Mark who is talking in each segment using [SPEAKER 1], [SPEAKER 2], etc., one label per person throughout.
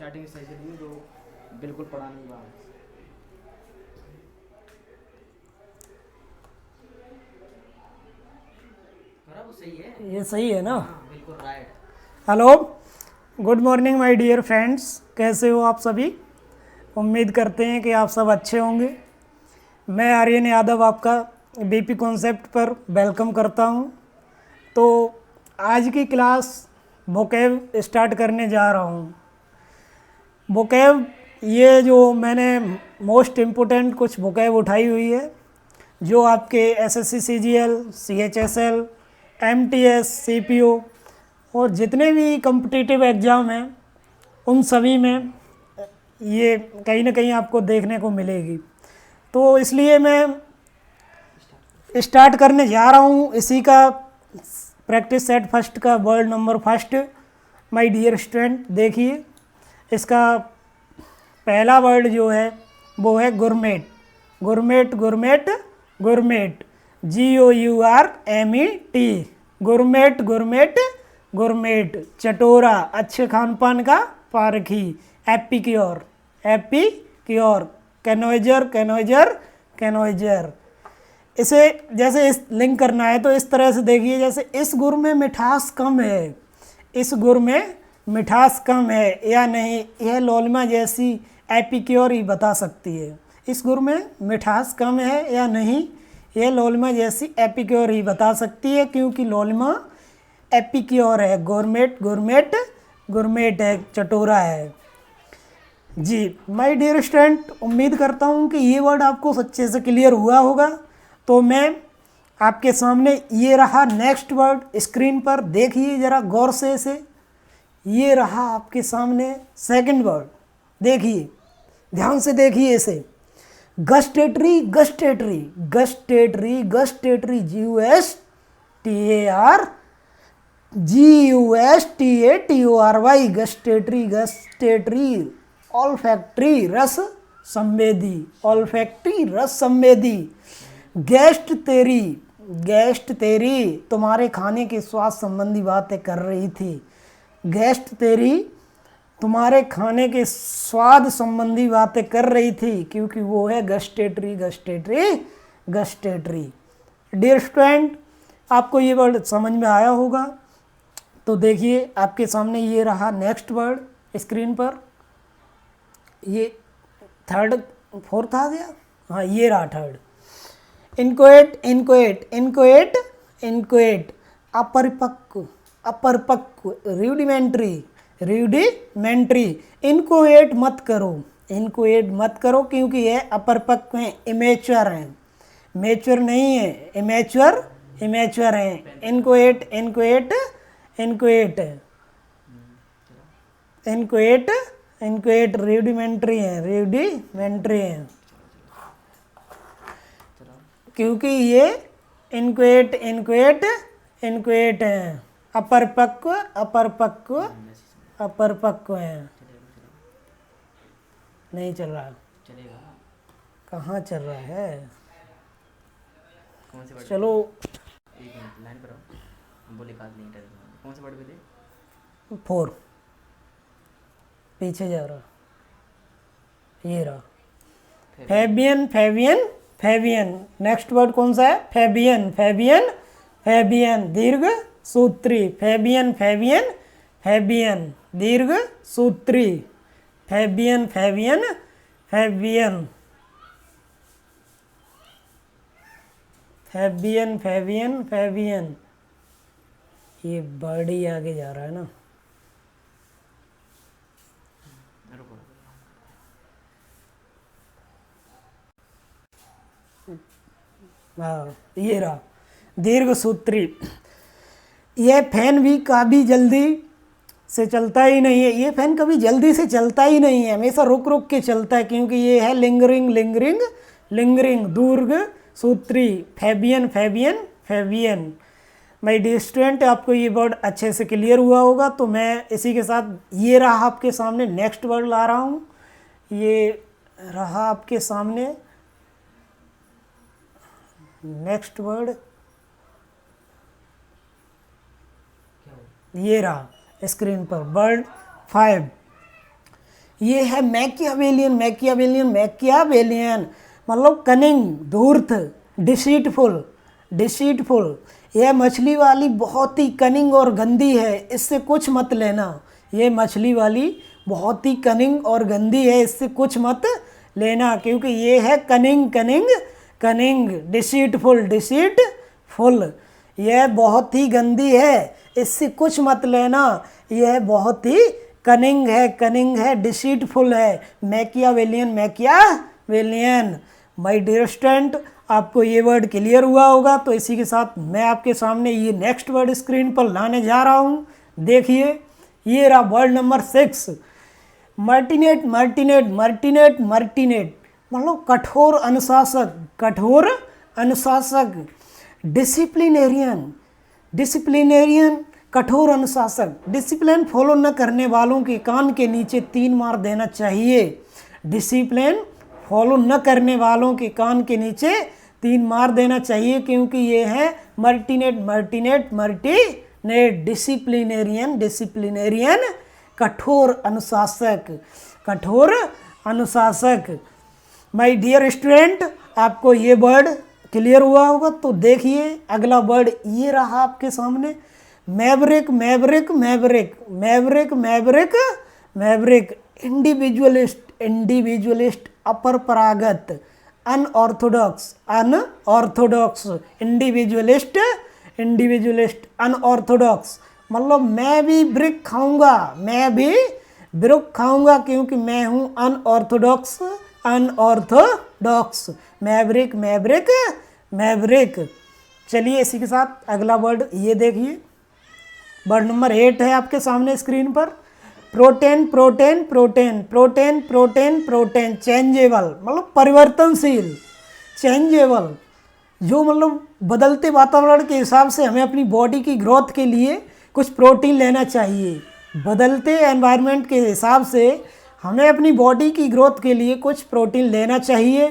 [SPEAKER 1] Starting सही चली तो बिल्कुल पढ़ा नहीं हुआ। करा वो सही है,
[SPEAKER 2] ये सही है ना?
[SPEAKER 1] हाँ बिल्कुल right.
[SPEAKER 2] Hello, good morning my dear friends, कैसे हो आप सभी? उम्मीद करते हैं कि आप सब अच्छे होंगे। मैं आर्यन यादव आपका बीपी कॉन्सेप्ट पर वेलकम करता हूं। तो आज की क्लास वोकैब स्टार्ट करने जा रहा हूं। वोकैब, ये जो मैंने मोस्ट इम्पोर्टेंट कुछ वोकैब उठाई हुई है जो आपके SSC CGL, CHSL, MTS, CPO और जितने भी कॉम्पिटिटिव एग्ज़ाम हैं उन सभी में ये कहीं ना कहीं आपको देखने को मिलेगी। तो इसलिए मैं स्टार्ट करने जा रहा हूँ इसी का प्रैक्टिस सेट फर्स्ट का word number first. My dear student, देखिए इसका पहला वर्ड जो है वो है gourmet. Gourmet gourmet gourmet, GOURMET। Gourmet gourmet gourmet, चटोरा, अच्छे खान पान का पारखी। Epicure epicure, connoisseur connoisseur connoisseur. इसे जैसे इस लिंक करना है तो इस तरह से देखिए, जैसे इस गुर में मिठास कम है, इस गुर में मिठास कम है या नहीं, यह लोलमा जैसी एपिक्योर ही बता सकती है। इस गुर में मिठास कम है या नहीं, यह लोलमा जैसी एपिक्योर ही बता सकती है, क्योंकि लोलमा एपिक्योर है। गोरमेट गुरमेट गुरमेट है, चटोरा है जी। माय डियर स्टूडेंट, उम्मीद करता हूँ कि ये वर्ड आपको अच्छे से क्लियर हुआ होगा। तो मैं आपके सामने ये रहा नेक्स्ट वर्ड स्क्रीन पर, देखिए ज़रा गौर से इसे। ये रहा आपके सामने सेकंड वर्ड, देखिए ध्यान से देखिए इसे। Gustatory gustatory gustatory gustatory, GUSTARGUSTATORY, gustatory gustatory. Olfactory, रस संवेदी, ऑल्फैक्टरी रस संवेदी। गेस्ट तेरी, गेस्ट तेरी तुम्हारे खाने के स्वाद संबंधी बातें कर रही थी। गेस्ट तेरी तुम्हारे खाने के स्वाद संबंधी बातें कर रही थी, क्योंकि वो है gustatory gustatory gustatory. Dear student, आपको ये वर्ड समझ में आया होगा। तो देखिए आपके सामने ये रहा नेक्स्ट वर्ड स्क्रीन पर। ये थर्ड फोर्थ आ गया, हाँ ये रहा थर्ड। इनक्वेट इनक्वेट इनक्वेट इनक्वेट, अपरिपक्व अपरिपक्व, रूडिमेंट्री रूडिमेंट्री। इनको एड मत करो, इनको एड मत करो, क्योंकि ये अपरिपक्व हैं, इमेच्योर हैं। मैच्योर नहीं है, इमेच्योर इमेच्योर हैं। इनको एट इनको एट इनको एट इनको एट इनको एट, रूडिमेंट्री हैं, रूडिमेंट्री हैं, क्योंकि ये इनक्वेट इनक्वेट इनक्वेट हैं, अपरिपक्व अपरिपक्व अपरिपक्व हैं। नहीं चल रहा,
[SPEAKER 1] चलेगा
[SPEAKER 2] कहाँ चल रहा है?
[SPEAKER 1] कौन से वर्ड?
[SPEAKER 2] चलो
[SPEAKER 1] एक मिनट लाइन पर आओ, बोले काट नहीं टेंशन। कौन से वर्ड पे थे?
[SPEAKER 2] 4 पीछे जा रहा, ये रहा Fabian Fabian Fabian. Next word कौन सा है? फैबियन फैबियन फैबियन, दीर्घ सूत्री। फैबियन फैबियन फैबियन, दीर्घ सूत्री। Fabian Fabian Fabian Fabian Fabian Fabian. ये वर्ड ही आगे जा रहा है ना।
[SPEAKER 1] रुको,
[SPEAKER 2] हाँ ये रहा दीर्घ सूत्री। यह फैन भी कभी जल्दी से चलता ही नहीं है, ये फैन कभी जल्दी से चलता ही नहीं है, हमेशा रुक रुक के चलता है, क्योंकि ये है लिंगरिंग लिंगरिंग लिंगरिंग, दीर्घ सूत्री। Fabian Fabian Fabian. My dear student, आपको ये वर्ड अच्छे से क्लियर हुआ होगा। तो मैं इसी के साथ ये रहा आपके सामने नेक्स्ट वर्ड ला रहा हूँ। ये रहा आपके सामने नेक्स्ट वर्ड, ये रहा स्क्रीन पर वर्ड 5। ये है मैकियावेलियन, मैकियावेलियन, मैकियावेलियन मतलब कनिंग, धूर्त, डिसीटफुल, डिसीटफुल। यह मछली वाली बहुत ही कनिंग और गंदी है, इससे कुछ मत लेना। ये मछली वाली बहुत ही कनिंग और गंदी है, इससे कुछ मत लेना, क्योंकि ये है cunning, cunning, cunning, deceitful, deceitful. यह बहुत ही गंदी है, इससे कुछ मत लेना। यह बहुत ही कनिंग है, कनिंग है, डिसीटफुल है। Machiavellian, Machiavellian. My dear student, आपको ये वर्ड क्लियर हुआ होगा। तो इसी के साथ मैं आपके सामने ये नेक्स्ट वर्ड स्क्रीन पर लाने जा रहा हूँ। देखिए, ये रहा वर्ड नंबर 6, मर्टिनेट, मर्टिनेट, मर्टिनेट, मर्टिनेट मतलब कठोर अनुशासक, कठोर अनुशासक। डिसिप्लिनेरियन, डिसिप्लिनेरियन कठोर अनुशासक। डिसिप्लिन फॉलो न करने वालों के कान के नीचे 3 मार देना चाहिए। डिसिप्लिन फॉलो न करने वालों के कान के नीचे 3 मार देना चाहिए, क्योंकि ये है मर्टिनेट, मर्टिनेट, मर्टिनेट। डिसिप्लिनेरियन, डिसिप्लिनेरियन कठोर अनुशासक, कठोर अनुशासक। माय डियर स्टूडेंट, आपको ये वर्ड क्लियर हुआ होगा। तो देखिए अगला वर्ड ये रहा आपके सामने, maverick, maverick, maverick, maverick, maverick, maverick. Individualist, individualist, अपरपरागत, unorthodox, unorthodox. Individualist, individualist, unorthodox मतलब मैं भी ब्रिक खाऊंगा, मैं भी ब्रिक खाऊंगा, क्योंकि मैं हूँ unorthodox, unorthodox. Maverick, maverick, Maverick. चलिए इसी के साथ अगला वर्ड ये देखिए, वर्ड नंबर 8 है आपके सामने स्क्रीन पर, protein, protean, protean, protean, protean, protein. Changeable मतलब परिवर्तनशील, चेंजेबल जो मतलब बदलते वातावरण के हिसाब से हमें अपनी बॉडी की ग्रोथ के लिए कुछ प्रोटीन लेना चाहिए। बदलते एनवायरनमेंट के हिसाब से हमें अपनी बॉडी की ग्रोथ के लिए कुछ प्रोटीन लेना चाहिए,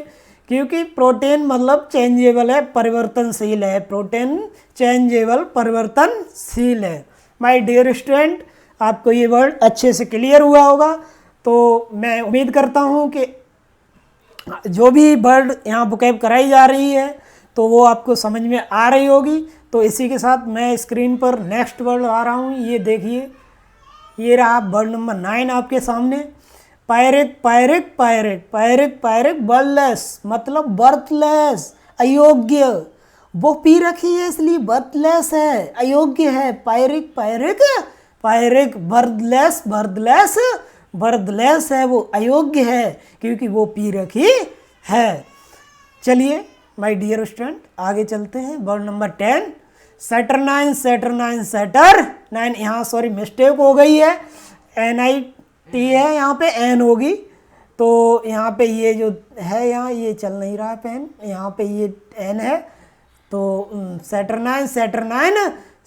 [SPEAKER 2] क्योंकि प्रोटीन मतलब चेंजेबल है, परिवर्तनशील है। प्रोटीन चेंजेबल, परिवर्तनशील है। माय डियर स्टूडेंट, आपको ये वर्ड अच्छे से क्लियर हुआ होगा। तो मैं उम्मीद करता हूँ कि जो भी वर्ड यहाँ वोकैब कराई जा रही है तो वो आपको समझ में आ रही होगी। तो इसी के साथ मैं स्क्रीन पर नेक्स्ट वर्ड आ रहा हूँ। ये देखिए, ये रहा वर्ड नंबर 9 आपके सामने, पायरिक, पायरिक, पायरिक, पायरिक, पायरिक। बर्थलेस मतलब बर्थलेस, अयोग्य। वो पी रखी है इसलिए बर्थलेस है, अयोग्य है। पायरिक, पायरिक, पायरिक। बर्थलेस, बर्थलेस, बर्थलेस है, वो अयोग्य है क्योंकि वो पी रखी है। चलिए माय डियर स्टूडेंट, आगे चलते हैं। Word number 10, सैटरनाइन, सैटरनाइन, सैटरनाइन। यहाँ सॉरी मिस्टेक हो गई है, NIT है, यहाँ पे N होगी। तो यहाँ पे ये जो है, यहाँ ये चल नहीं रहा है पेन, यहाँ पे ये N है। तो सैटरनाइन, सैटरनाइन,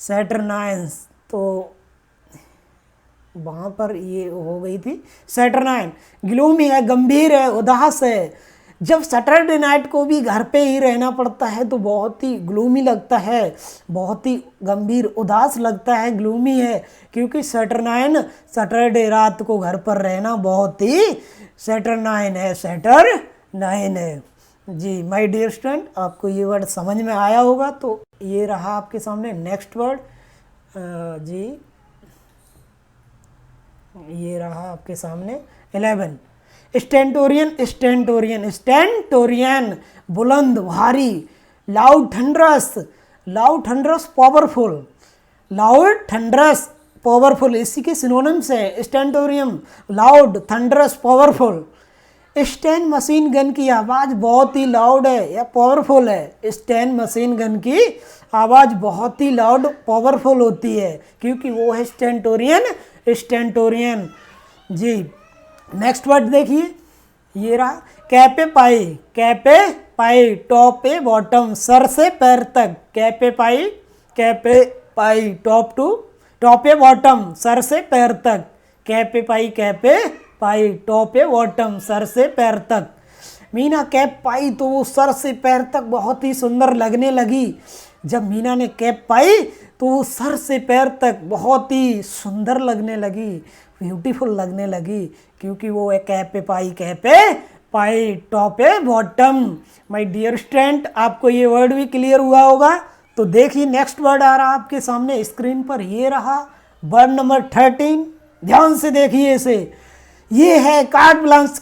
[SPEAKER 2] सैटरनाइन्स। तो वहाँ पर ये हो गई थी सैटरनाइन। ग्लूमी है, गंभीर है, उदास है। जब सैटरडे नाइट को भी घर पे ही रहना पड़ता है तो बहुत ही ग्लूमी लगता है, बहुत ही गंभीर, उदास लगता है, ग्लूमी है, क्योंकि सैटरनाइन, सैटरडे रात को घर पर रहना बहुत ही सैटरनाइन है, सैटरनाइन है। जी माय डियर स्टूडेंट, आपको ये वर्ड समझ में आया होगा। तो ये रहा आपके सामने नेक्स्ट वर्ड। जी ये रहा आपके सामने 11, स्टेंटोरियन, स्टेंटोरियन, स्टेंटोरियन। बुलंद, भारी। Loud, thunderous, loud, thunderous, powerful. Loud, thunderous, powerful इसी के सिनोनिम्स है। Stentorian, loud, thunderous, powerful. Sten machine gun की आवाज़ बहुत ही लाउड है या पावरफुल है। स्टेन मशीन गन की आवाज़ बहुत ही लाउड, पावरफुल होती है, क्योंकि वो है स्टेंटोरियन, स्टेंटोरियन। जी नेक्स्ट वर्ड देखिए, ये रहा cap-a-pie, cap-a-pie. Top a bottom, सर से पैर तक। Cap-a-pie, cap-a-pie. Top to top a bottom, सर से पैर तक। Cap-a-pie, cap-a-pie. Top a bottom, सर से पैर तक। मीना कैप पाई तो वो सर से पैर तक बहुत ही सुंदर लगने लगी। जब मीना ने कैप पाई तो वो सर से पैर तक बहुत ही सुंदर लगने लगी। ब्यूटीफुल लगने लगी, क्योंकि वो है कैपे पाई टॉप है बॉटम। माय डियर स्टूडेंट, आपको ये वर्ड भी क्लियर हुआ होगा। तो देखिए नेक्स्ट वर्ड आ रहा आपके सामने स्क्रीन पर, ये रहा वर्ड नंबर 13। ध्यान से देखिए इसे, ये है कार्ट ब्लांस,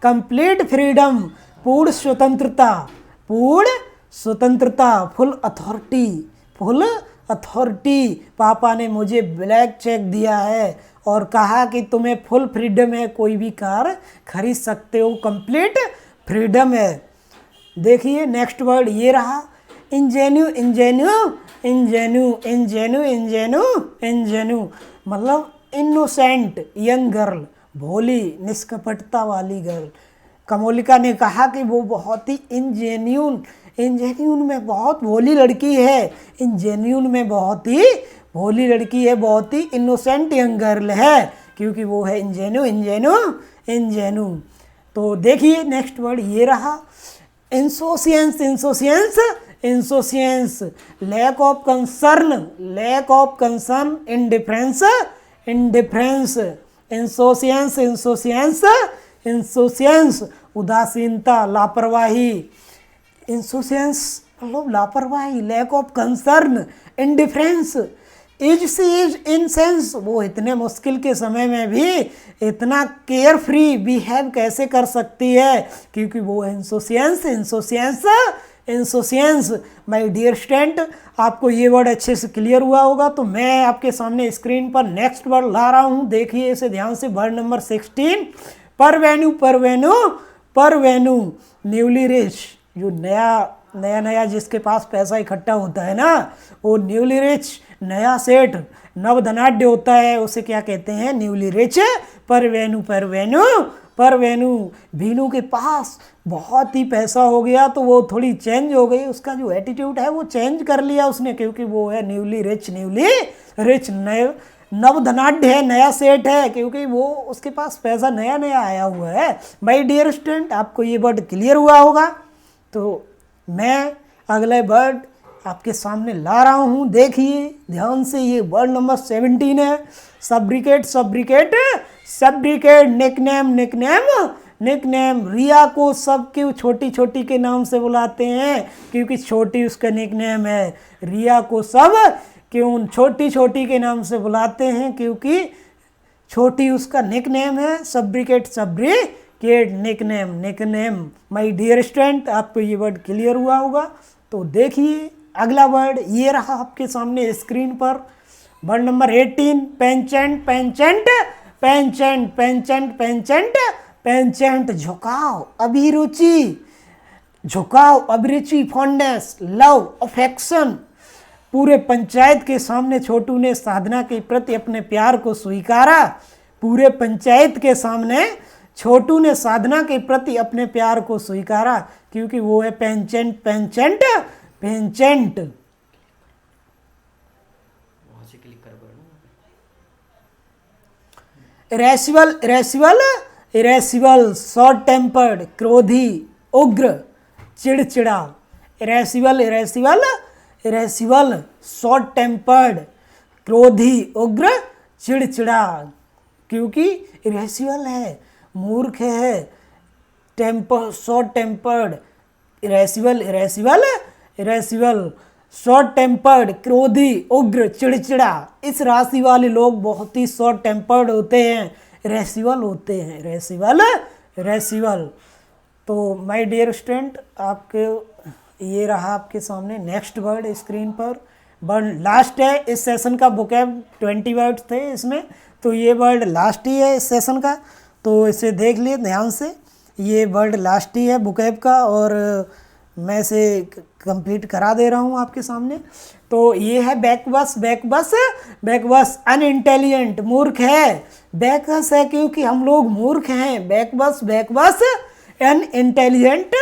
[SPEAKER 2] कंप्लीट फ्रीडम, पूर्ण स्वतंत्रता, फुल अथॉरिटी। पापा ने मुझे ब्लैंक चेक दिया है और कहा कि तुम्हें फुल फ्रीडम है, कोई भी कार खरीद सकते हो, कंप्लीट फ्रीडम है। देखिए नेक्स्ट वर्ड ये रहा इंजेन्यू, मतलब इनोसेंट यंग गर्ल, भोली निष्कपटता वाली गर्ल। कमोलिका ने कहा कि वो बहुत ही इंजेन्यून में बहुत भोली लड़की है, इंजेन्यून में बहुत ही भोली लड़की है, बहुत ही इनोसेंट यंग गर्ल है, क्योंकि वो है इंजेन्यू। तो देखिए नेक्स्ट वर्ड ये रहा insouciance, lack of concern, indifference, insouciance, उदासीनता, लापरवाही, इंसोसियंस मतलब लापरवाही, lack of concern, indifference, is in sense, वो इतने मुश्किल के समय में भी इतना केयर फ्री बिहेव कैसे कर सकती है, क्योंकि वो है इंसोसियंस। माय डियर स्टूडेंट, आपको ये वर्ड अच्छे से क्लियर हुआ होगा। तो मैं आपके सामने स्क्रीन पर नेक्स्ट वर्ड ला रहा हूँ, देखिए इसे ध्यान से। वर्ड नंबर 16 परवेन्यू, न्यूली रिच, जो नया जिसके पास पैसा इकट्ठा होता है ना, वो न्यूली रिच, नया सेठ, नवधनाढ्य होता है, उसे क्या कहते हैं, न्यूली रिच। परवेन्यू, भीनू के पास बहुत ही पैसा हो गया तो वो थोड़ी चेंज हो गई, उसका जो एटीट्यूड है वो चेंज कर लिया उसने, क्योंकि वो है न्यूली रिच, नवधनाढ्य है, नया सेठ है, क्योंकि वो उसके पास पैसा नया आया हुआ है। माय डियर स्टूडेंट, आपको ये वर्ड क्लियर हुआ होगा। तो मैं अगले वर्ड आपके सामने ला रहा हूँ, देखिए ध्यान से। ये वर्ड नंबर 17 है सब्रिकेट, निकनेम। रिया को सब क्यों छोटी के नाम से बुलाते हैं, क्योंकि छोटी उसका निकनेम है। रिया को सब क्यों छोटी के नाम से बुलाते हैं, क्योंकि छोटी उसका निकनेम है। सब्रिकेट निकनेम। माय डियर स्टूडेंट, आपको ये वर्ड क्लियर हुआ होगा। तो देखिए अगला वर्ड ये रहा आपके सामने स्क्रीन पर, वर्ड नंबर 18 पेंचेंट, झुकाव, अभिरुचि, फॉन्डनेस, लव, अफेक्शन। पूरे पंचायत के सामने छोटू ने साधना के प्रति अपने प्यार को स्वीकारा। पूरे पंचायत के सामने छोटू ने साधना के प्रति अपने प्यार को स्वीकारा, क्योंकि वो है पेंचेंट।
[SPEAKER 1] वहाँ से क्लिक कर पड़ेगा।
[SPEAKER 2] इरेसिबल, शॉर्ट टेम्पर्ड, क्रोधी, उग्र, चिड़चिड़ा। इरेसिबल, शॉर्ट टेम्पर्ड, क्रोधी, उग्र, चिड़चिड़ा, क्योंकि इरेसिबल है, मूर्ख है, शॉर्ट टेम्पर्ड, इरेसिबल, शॉर्ट टेम्पर्ड, क्रोधी, उग्र, चिड़चिड़ा। इस राशि वाले लोग बहुत ही शॉर्ट टेम्पर्ड होते हैं, इरेसिबल होते हैं, इरेसिबल। तो माय डियर स्टूडेंट, आपके ये रहा आपके सामने नेक्स्ट वर्ड स्क्रीन पर। वर्ड लास्ट है इस सेशन का, वोकैब 20 वर्ड्स थे इसमें, तो ये वर्ड लास्ट ही है इस सेशन का, तो इसे देख लिए ध्यान से। ये वर्ड लास्ट ही है वोकैब का, और मैं इसे कंप्लीट करा दे रहा हूँ आपके सामने। तो ये है बैकबस, अनइंटेलिजेंट, मूर्ख है। बैकबस है क्योंकि हम लोग मूर्ख हैं। बैकबस, अनइंटेलिजेंट,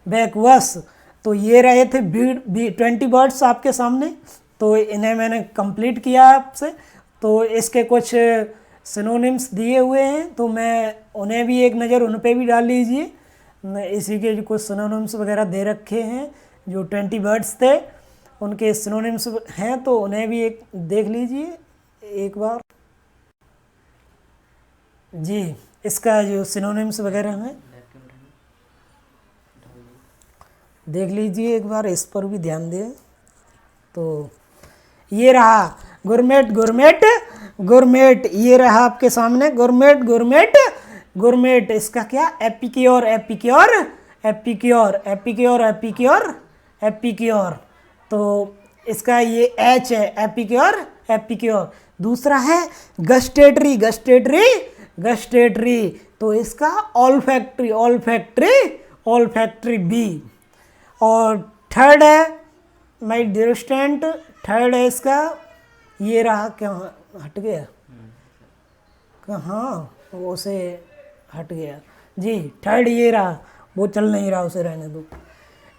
[SPEAKER 2] बैकबस। तो ये रहे थे 20 वर्ड्स आपके सामने, तो इन्हें मैंने कंप्लीट किया आपसे। तो इसके कुछ सिनोनिम्स दिए हुए हैं, तो मैं उन्हें भी एक नज़र उन पे भी डाल लीजिए। इसी के कुछ सिनोनिम्स वगैरह दे रखे हैं जो 20 वर्ड्स थे। उनके सिनोनिम्स हैं तो उन्हें भी एक देख लीजिए एक बार जी। इसका जो सिनोनिम्स वगैरह हैं देख लीजिए एक बार, इस पर भी ध्यान दें। तो ये रहा गुरमेट गुरमेट गुरमेट, ये रहा आपके सामने गुरमेट गुरमेट गुरमेट। इसका क्या epicure epicure epicure epicure epicure epicure, तो इसका ये एच है एपिक्योर एपिक्योर। दूसरा है गस्टेटरी गस्टेटरी गस्टेटरी, तो इसका ऑल्फैक्टरी ऑल्फैक्टरी ऑल्फैक्टरी बी। और थर्ड है माय डियर स्टूडेंट, थर्ड है इसका ये रहा, क्या हट गया कहाँ, वो से हट गया जी। थर्ड ये रहा, वो चल नहीं रहा, उसे रहने दो।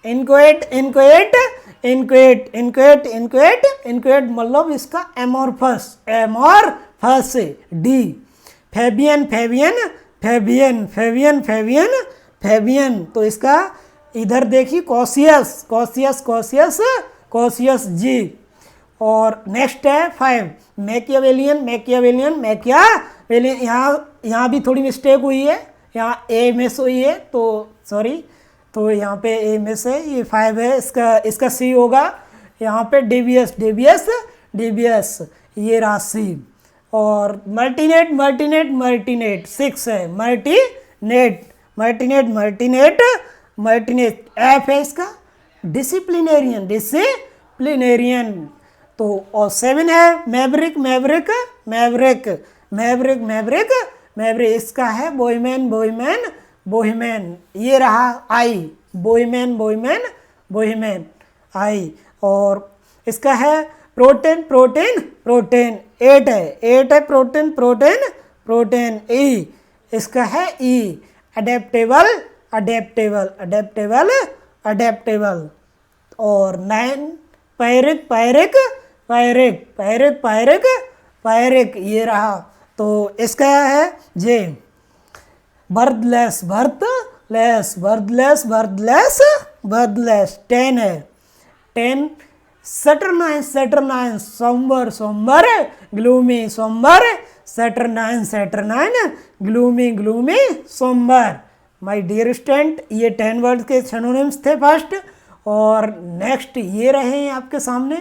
[SPEAKER 2] इनक्वेट इनक्वेट इनक्वेट इनक्वेट इनक्वेट इनक्वेट मतलब इसका amorphous amorphous D. Fabian Fabian Fabian Fabian Fabian Fabian, तो इसका इधर देखिए कॉसियस कॉसियस कॉसियस कॉसियस जी। और नेक्स्ट है 5 मैकियावेलियन मैकियावेलियन मैकियावेलियन। यहाँ भी थोड़ी मिस्टेक हुई है, यहाँ ए मिस हुई है, तो सॉरी, तो यहाँ पे ए मिस है, ये 5 है, इसका सी होगा यहाँ पे डेवियस डेवियस डेवियस, ये राशि। और मल्टीनेट मल्टीनेट मल्टीनेट 6 है, मल्टीनेट मल्टीनेट मल्टीनेट मल्टीनेट। एफ है इसका डिसिप्लिनेरियन डिसिप्लिनेरियन, तो और 7 है Maverick maverick maverick maverick maverick Maverick, इसका है बोहीमैन बोहीमैन बोहीमैन। ये रहा आई बोहीमैन बोहीमैन बोहीमैन आई। और इसका है प्रोटीन प्रोटीन प्रोटीन 8 है 8 है प्रोटीन प्रोटीन प्रोटीन ई। इसका है ई अडेप्टेबल अडेप्टेबल अडेप्टेबल अडेप्टेबल। और 9 पायरिक पायरिक पायरिक पायरिक पायरिक पायरिक, ये रहा। तो इसका है जे बर्थलेस बर्थलेस बर्थलेस बर्थलेस बर्थलेस। 10 है 10 सैटरनाइन सैटरनाइन सोमवार सोमवार ग्लूमी सोमवार सैटरनाइन सैटरनाइन ग्लूमी ग्लूमी सोमवार। माय डियर स्टूडेंट, ये 10 वर्ड्स के सिनोनिम्स थे फर्स्ट। और नेक्स्ट ये रहे हैं आपके सामने,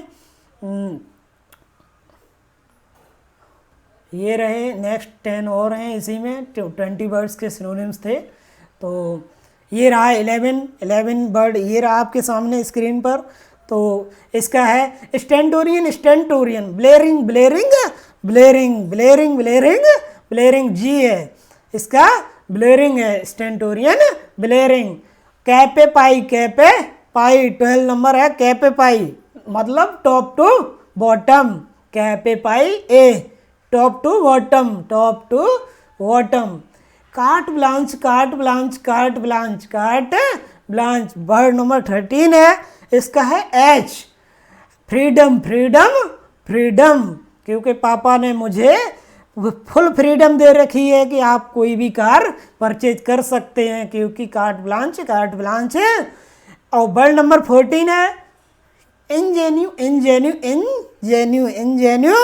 [SPEAKER 2] ये रहे नेक्स्ट 10 और हैं इसी में, 20 वर्ड्स के सिनोनिम्स थे। तो ये रहा 11 वर्ड, ये रहा आपके सामने स्क्रीन पर। तो इसका है स्टेंटोरियन स्टेंटोरियन, ब्लेरिंग ब्लेरिंग ब्लेरिंग ब्लेरिंग ब्लेरिंग ब्लेरिंग जी है, इसका ब्लेरिंग है स्टेंटोरियन ब्लेरिंग। कैपे पाई कैपे पाई 12 नंबर है, कैपे पाई मतलब top to bottom, cap-a-pie a top to bottom top to bottom. Carte blanche carte blanche carte blanche carte blanche word number 13 है, इसका है एच फ्रीडम फ्रीडम फ्रीडम, क्योंकि पापा ने मुझे फुल फ्रीडम दे रखी है कि आप कोई भी कार परचेज कर सकते हैं, क्योंकि कार्ट ब्लांच है। और वर्ड नंबर 14 है ingenue ingenue ingenue ingenue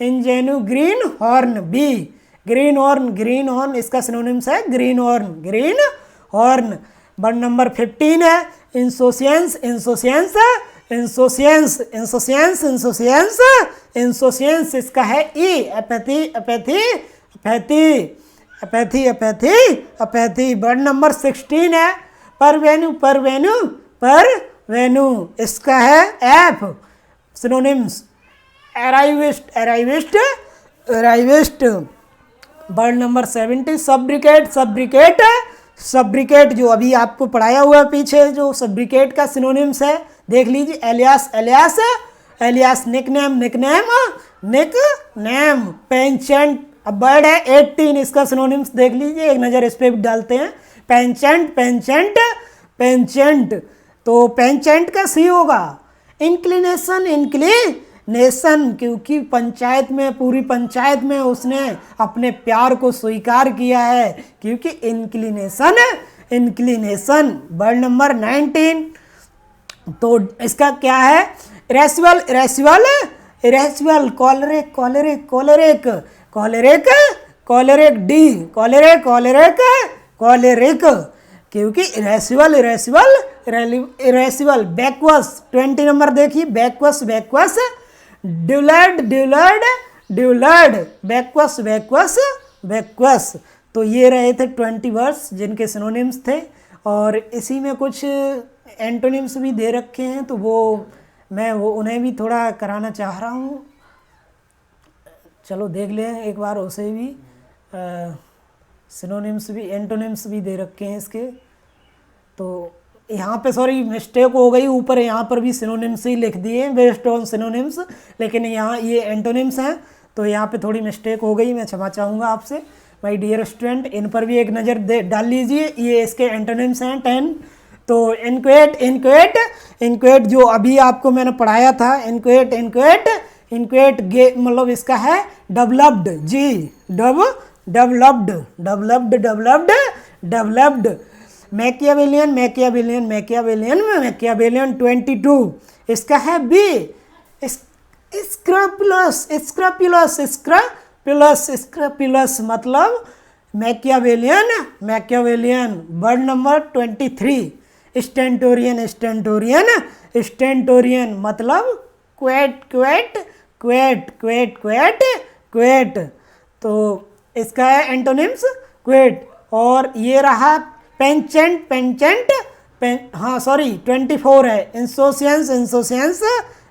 [SPEAKER 2] ingenue greenhorn b greenhorn इसका सिनोनिम्स है ग्रीन हॉर्न। वर्ड नंबर 15 है इंसोसियंस इंसोसियंस इंसोसियंस इंसोसियंस इंसोसियंस इंसोसियंस, इसका है e apathy apathy apathy apathy apathy apathy. Word number 16 है परवेन्यू परवेन्यू परवेन्यू, इसका है f synonyms arriviste arriviste arriviste. Word number 70 sobriquet sobriquet sobriquet, जो अभी आपको पढ़ाया हुआ है पीछे, जो सब्रिकेट का सिनोनिम्स है देख लीजिए, alias alias alias, nickname nickname nickname, penchant. अब वर्ड है 18, इसका सिनोनिम्स देख लीजिए, एक नज़र इस पर भी डालते हैं। पेंचेंट पेंचेंट पेंचेंट, तो पेंचेंट का सी होगा इंक्लिनेशन इंक्लिनेशन, क्योंकि पंचायत में पूरी पंचायत में उसने अपने प्यार को स्वीकार किया है, क्योंकि इंक्लिनेशन इंक्लिनेशन। वर्ड नंबर 19, तो इसका क्या है इरेसिबल इरेसिबल इरेसिबल, कॉलरिक कॉलरिक कॉलरिक कॉलरिक कॉलरिक, डी कॉलरिक कॉलरिक कॉलरिक, क्योंकि इरेसिबल इरेसिबल इरेसिबल। बैकवर्स 20 नंबर देखिए, बैकवर्स बैकवर्स, ड्यूलर्ड ड्यूलर्ड ड्यूलर्ड, बैकवर्स बैकवर्स बैकवर्स। तो ये रहे थे 20 वर्ड्स जिनके सिनोनिम्स थे, और इसी में कुछ एंटोनिम्स भी दे रखे हैं, तो मैं उन्हें भी थोड़ा कराना चाह रहा हूँ। चलो देख लें एक बार उसे भी। सिनोनिम्स भी एंटोनिम्स भी दे रखे हैं इसके। तो यहाँ पे सॉरी मिस्टेक हो गई, ऊपर यहाँ पर भी सिनोनिम्स ही लिख दिए बेस्ड ऑन सिनोनिम्स, लेकिन यहाँ ये एंटोनिम्स हैं, तो यहाँ पे थोड़ी मिस्टेक हो गई, मैं क्षमा चाहूँगा आपसे माय डियर स्टूडेंट। इन पर भी एक नज़र डाल लीजिए, ये इसके एंटोनिम्स हैं 10। तो इनक्वेट इनक्वेट इनक्वेट जो अभी आपको मैंने पढ़ाया था, इनक्वेट इनक्वेट इनक्वेट मतलब इसका है डेवलप्ड, जी developed developed developed developed. Machiavellian Machiavellian Machiavellian Machiavellian 22, इसका है b. Scrupulous scrupulous scrupulous scrupulous मतलब Machiavellian Machiavellian. Word number 23, stentorian stentorian stentorian मतलब क्वेट क्वेट क्वेट क्वेट क्वेट क्वेट। तो इसका है एंटोनिम्स क्वेट। और ये रहा पेंचेंट पेंचेंट हाँ सॉरी 24 है, इंसोसियंस इंसोसियंस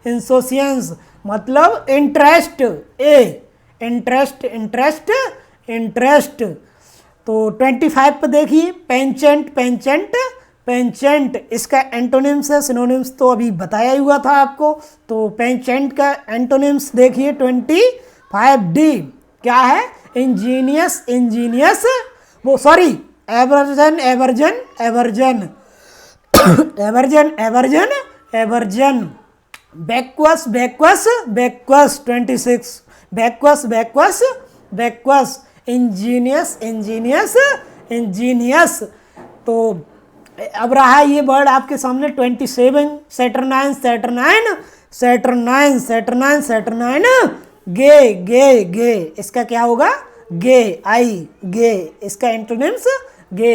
[SPEAKER 2] इंसोसियंस मतलब इंटरेस्ट, ए इंटरेस्ट इंटरेस्ट इंटरेस्ट। तो 25 पे देखिए, पेंचेंट पेंचेंट पेंचेंट, इसका एंटोनिम्स है, सिनोनिम्स तो अभी बताया ही हुआ था आपको। तो पेंचेंट का एंटोनिम्स देखिए 25D क्या है, इंजीनियस इंजीनियस, वो sorry aversion aversion aversion aversion aversion aversion. Backwards backwards backwards 26, backwards backwards backwards, ingenious ingenious ingenious. तो अब रहा ये वर्ड आपके सामने 27, सैटरनाइन सैटरनाइन सैटरनाइन सैटरनाइन सैटरनाइन, गे गे गे, इसका क्या होगा, गे आई गे, इसका एंटोनिम्स गे।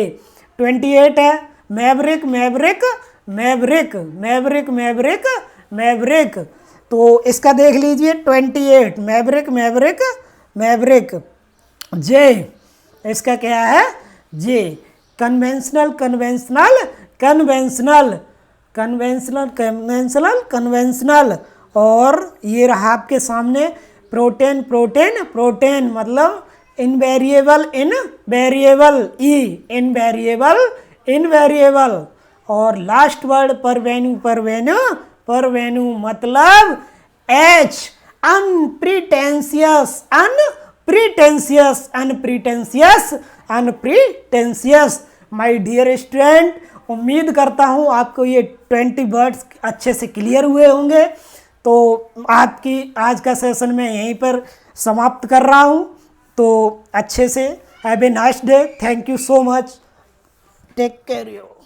[SPEAKER 2] 28 है Maverick maverick maverick maverick maverick Maverick. तो इसका देख लीजिए 28 मैवरिक मैवरिक मैवरिक। जे, इसका क्या है, J conventional conventional conventional conventional conventional conventional. और ये रहा आपके सामने प्रोटेन प्रोटेन प्रोटेन मतलब invariable invariable, e invariable invariable. और last word parvenu parvenu parvenu मतलब H, unpretentious unpretentious unpretentious unpretentious. My dear student, उम्मीद करता हूँ आपको ये 20 वर्ड्स अच्छे से क्लियर हुए होंगे। तो आपकी आज का सेशन मैं यहीं पर समाप्त कर रहा हूँ। तो अच्छे से have a nice day, thank you so much, take care you.